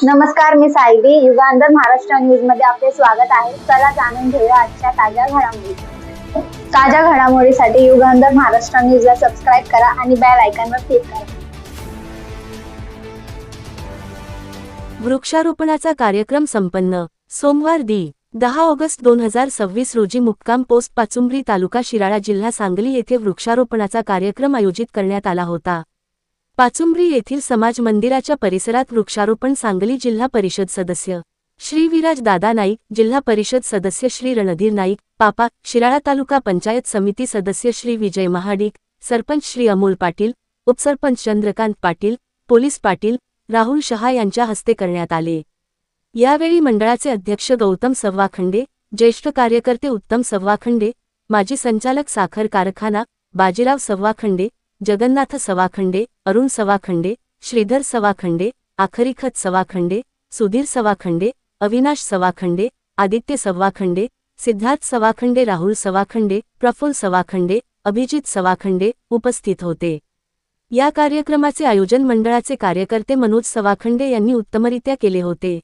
नमस्कार, मी सायबी. युगांधर महाराष्ट्र न्यूज मध्ये आपले स्वागत आहे. चला जाणून घेऊया आजच्या ताज्या घडामोडी. ताज्या घडामोडीसाठी युगांधर महाराष्ट्र न्यूजला सबस्क्राईब करा आणि बेल आयकॉनवर क्लिक करा. वृक्षारोपणाचा कार्यक्रम संपन्न. सोमवार दि. 10 ऑगस्ट 2026 रोजी मुक्काम पोस्ट पाचुंब्री तालुका शिराळा जिल्हा सांगली येथे वृक्षारोपणाचा कार्यक्रम आयोजित करण्यात आला होता. पाचुंब्री येथील समाज मंदिराच्या परिसरात वृक्षारोपण सांगली जिल्हा परिषद सदस्य श्री विराज दादा नाईक, जिल्हा परिषद सदस्य श्री रणधीर नाईक, पापा, शिराळा तालुका पंचायत समिती सदस्य श्री विजय महाडिक, सरपंच श्री अमोल पाटील, उपसरपंच चंद्रकांत पाटील, पोलीस पाटील, राहुल शहा यांच्या हस्ते करण्यात आले. यावेळी मंडळाचे अध्यक्ष गौतम सव्वाखंडे, ज्येष्ठ कार्यकर्ते उत्तम सव्वाखंडे, माजी संचालक साखर कारखाना बाजीराव सव्वाखंडे, जगन्नाथ सवाखंडे, अरुण सवाखंडे, श्रीधर सवाखंडे, आखरीखत सवाखंडे, सुधीर सवाखंडे, अविनाश सवाखंडे, आदित्य सव्वाखंडे, सिद्धार्थ सवाखंडे, राहुल सवाखंडे, प्रफुल्ल सवाखंडे, अभिजित सवाखंडे उपस्थित होते. या कार्यक्रमाचे आयोजन मंडळाचे कार्यकर्ते मनोज सवाखंडे यांनी उत्तमरित्या केले होते.